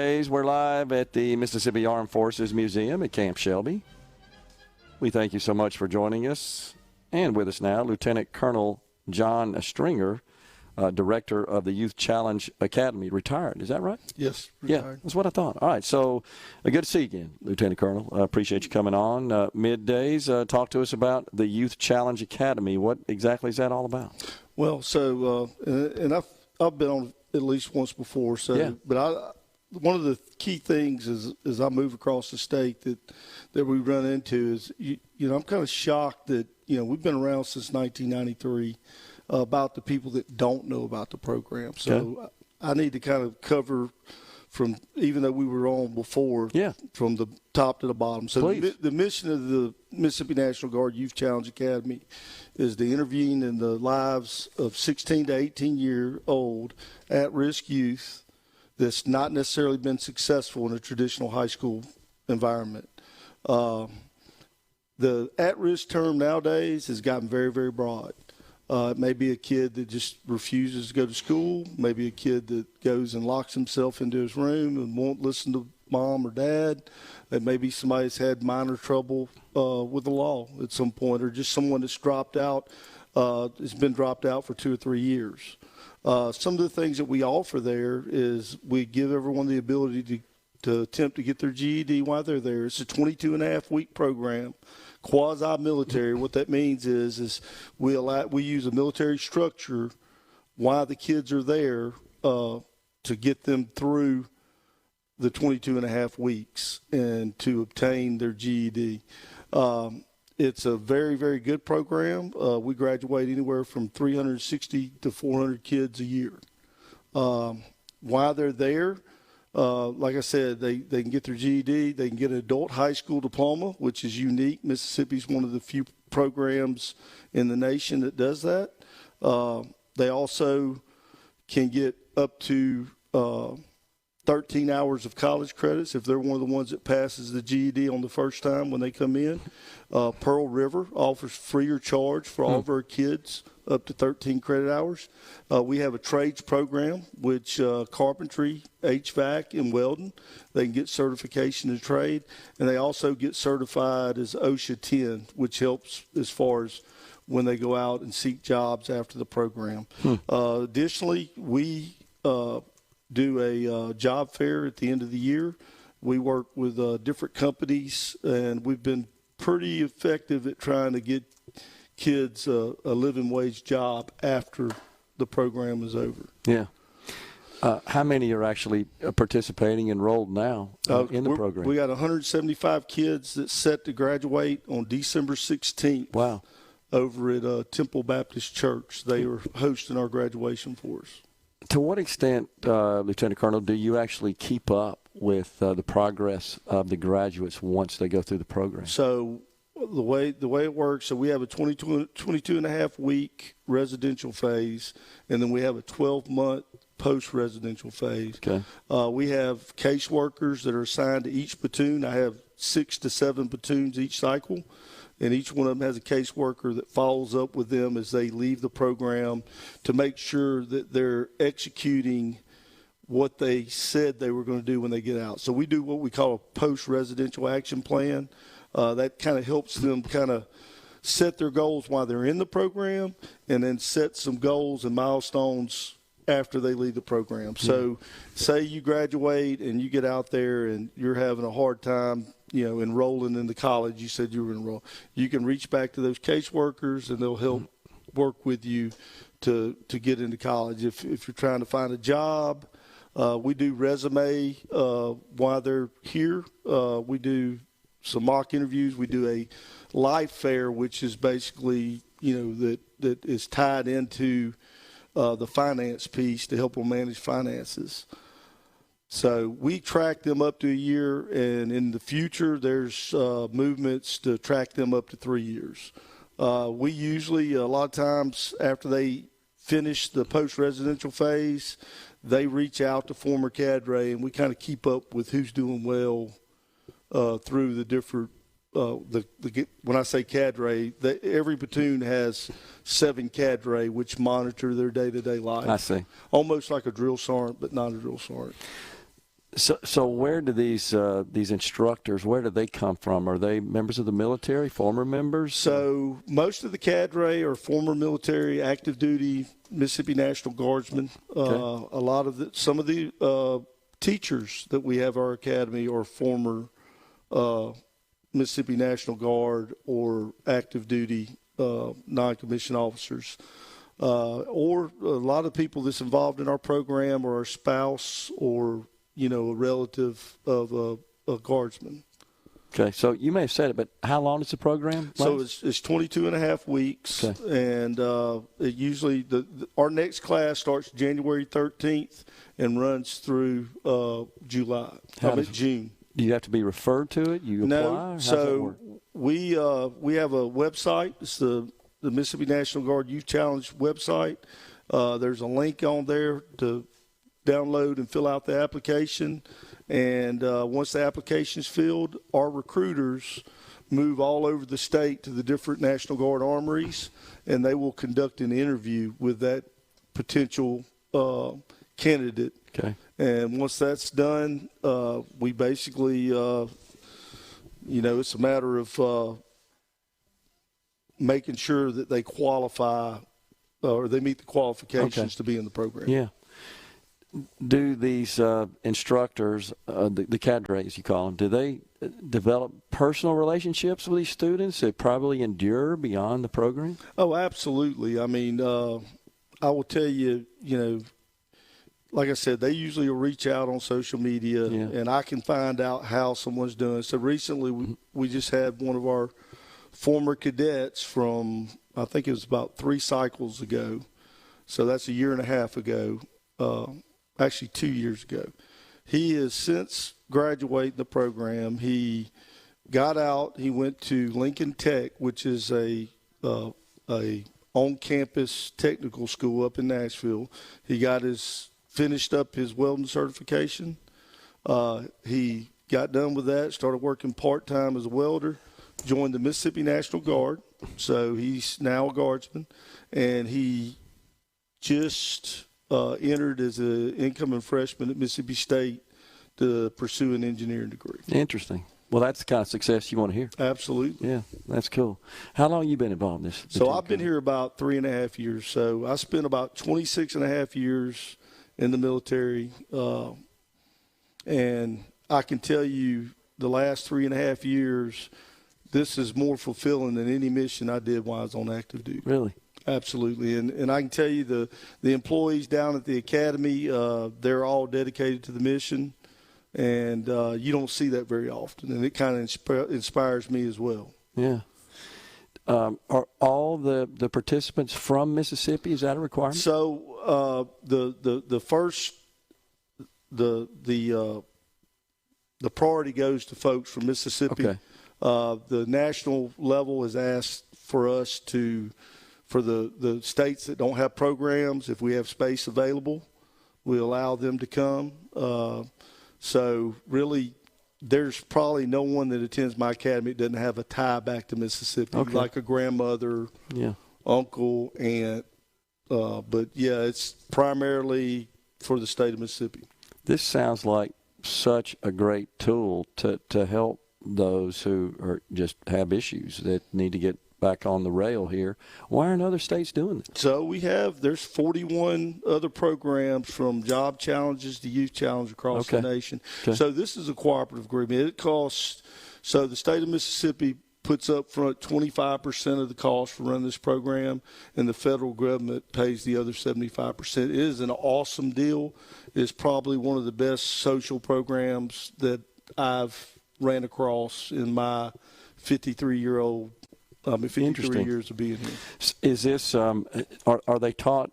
We're live at the Mississippi Armed Forces Museum at Camp Shelby. We thank you so much for joining us. And with us now, Lieutenant Colonel John Stringer, Director of the Youth Challenge Academy, retired. Is that right? Yes, retired. Yeah, that's what I thought. All right, so good to see you again, Lieutenant Colonel. I appreciate you coming on. MidDays, talk to us about the Youth Challenge Academy. What exactly is that all about? Well, so, and I've been on at least once before, so, yeah. But one of the key things as I move across the state that we run into is, I'm kind of shocked that, we've been around since 1993 about the people that don't know about the program. So okay. I need to kind of cover from, even though we were on before, yeah. from the top to the bottom. So the mission of the Mississippi National Guard Youth Challenge Academy is to intervene in the lives of 16 to 18-year-old at-risk youth that's not necessarily been successful in a traditional high school environment. The at-risk term nowadays has gotten very, very broad. It may be a kid that just refuses to go to school, maybe a kid that goes and locks himself into his room and won't listen to mom or dad. It may be somebody that's had minor trouble with the law at some point, or just someone that's dropped out, has been dropped out for 2 or 3 years. Some of the things that we offer there is we give everyone the ability to attempt to get their GED while they're there. It's a 22.5-week program, quasi-military. What that means is we use a military structure while the kids are there to get them through the 22.5 weeks and to obtain their GED. It's a very, very good program. We graduate anywhere from 360 to 400 kids a year. While they're there, like I said, they can get their GED. They can get an adult high school diploma, which is unique. Mississippi's one of the few programs in the nation that does that. They also can get up to 13 hours of college credits if they're one of the ones that passes the GED on the first time when they come in. Pearl River offers free of charge for all of our kids up to 13 credit hours. We have a trades program, which carpentry, HVAC, and welding. They can get certification in trade, and they also get certified as OSHA 10, which helps as far as when they go out and seek jobs after the program. Additionally, we do a job fair at the end of the year. We work with different companies, and we've been pretty effective at trying to get kids a living wage job after the program is over. Yeah. How many are actually participating, enrolled now in the program? We got 175 kids that's set to graduate on December 16th. Wow. Over at Temple Baptist Church. They are hosting our graduation for us. To what extent, Lieutenant Colonel, do you actually keep up with the progress of the graduates once they go through the program? So the way it works, so we have a 22.5-week residential phase, and then we have a 12-month post-residential phase. Okay. We have caseworkers that are assigned to each platoon. I have 6 to 7 platoons each cycle. And each one of them has a caseworker that follows up with them as they leave the program to make sure that they're executing what they said they were going to do when they get out. So we do what we call a post-residential action plan. That kind of helps them kind of set their goals while they're in the program and then set some goals and milestones after they leave the program. So say you graduate and you get out there and you're having a hard time enrolling in the college you said you were enrolled. You can reach back to those caseworkers, and they'll help work with you to get into college. If you're trying to find a job, we do resume while they're here. We do some mock interviews. We do a life fair, which is basically, that is tied into the finance piece to help them manage finances. So we track them up to a year, and in the future there's movements to track them up to 3 years. We usually, a lot of times after they finish the post-residential phase, they reach out to former cadre, and we kind of keep up with who's doing well through the different when I say cadre, every platoon has 7 cadre which monitor their day-to-day life. I see. Almost like a drill sergeant, but not a drill sergeant. So where do these instructors, where do they come from? Are they members of the military, former members? So most of the cadre are former military, active duty Mississippi National Guardsmen. Okay. A lot of some of the teachers that we have at our academy are former Mississippi National Guard or active duty non-commissioned officers. Or a lot of people that's involved in our program are a spouse or a relative of a guardsman. Okay, so you may have said it, but how long is the program last? So it's 22 and a half weeks, okay. And it usually our next class starts January 13th and runs through June. Do you have to be referred to it? You apply? No, so we have a website. It's the Mississippi National Guard Youth Challenge website. There's a link on there to download and fill out the application. And once the application is filled, our recruiters move all over the state to the different National Guard armories, and they will conduct an interview with that potential candidate. Okay. And once that's done, we basically, it's a matter of making sure that they qualify or they meet the qualifications to be in the program. Yeah. Do these instructors, the cadres you call them, do they develop personal relationships with these students that probably endure beyond the program? Oh, absolutely. I mean, I will tell you, like I said, they usually will reach out on social media, and I can find out how someone's doing. So recently we just had one of our former cadets from, I think it was about 3 cycles ago. So that's a year and a half ago. Actually 2 years ago. He has since graduated the program. He got out. He went to Lincoln Tech, which is a on-campus technical school up in Nashville. He finished up his welding certification. He got done with that, started working part-time as a welder, joined the Mississippi National Guard. So he's now a guardsman, and he just entered as an incoming freshman at Mississippi State to pursue an engineering degree. Interesting. Well, that's the kind of success you want to hear. Absolutely. Yeah, that's cool. How long have you been involved in this? So I've been here about 3.5 years. So I spent about 26.5 years in the military. And I can tell you the last 3.5 years, this is more fulfilling than any mission I did while I was on active duty. Really? Absolutely. And I can tell you the employees down at the academy, they're all dedicated to the mission, and you don't see that very often, and it kind of inspires me as well. Yeah. Are all the participants from Mississippi? Is that a requirement? So the priority goes to folks from Mississippi. Okay. The national level has asked for us for the states that don't have programs, if we have space available, we allow them to come. So really, there's probably no one that attends my academy that doesn't have a tie back to Mississippi, like a grandmother, uncle, aunt. But, yeah, it's primarily for the state of Mississippi. This sounds like such a great tool to help those who are just have issues that need to get back on the rail here. Why aren't other states doing this? So there's 41 other programs from job challenges to youth challenge across the nation. Okay. So this is a cooperative agreement. It costs, so the state of Mississippi puts up front 25% of the cost for running this program, and the federal government pays the other 75%. It is an awesome deal. It's probably one of the best social programs that I've ran across in my 53 years of being here. Is this are they taught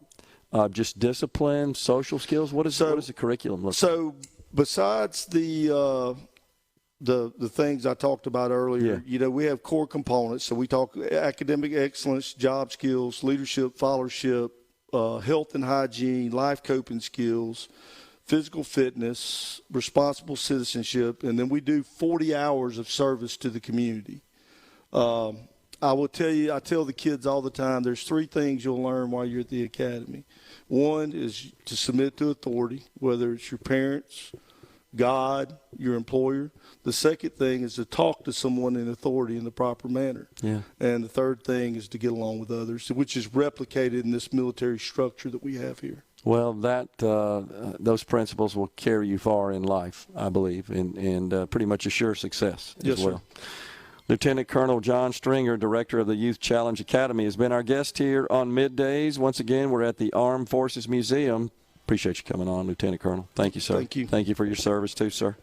just discipline, social skills? What does the curriculum look like? So besides the things I talked about earlier, we have core components. So we talk academic excellence, job skills, leadership, followership, health and hygiene, life coping skills, physical fitness, responsible citizenship, and then we do 40 hours of service to the community. I will tell you, I tell the kids all the time, there's 3 things you'll learn while you're at the academy. One is to submit to authority, whether it's your parents, God, your employer. The second thing is to talk to someone in authority in the proper manner. Yeah. And the third thing is to get along with others, which is replicated in this military structure that we have here. Well, those principles will carry you far in life, I believe, and pretty much assure success as well. Sir. Lieutenant Colonel John Stringer, Director of the Youth Challenge Academy, has been our guest here on Middays. Once again, we're at the Armed Forces Museum. Appreciate you coming on, Lieutenant Colonel. Thank you, sir. Thank you. Thank you for your service, too, sir.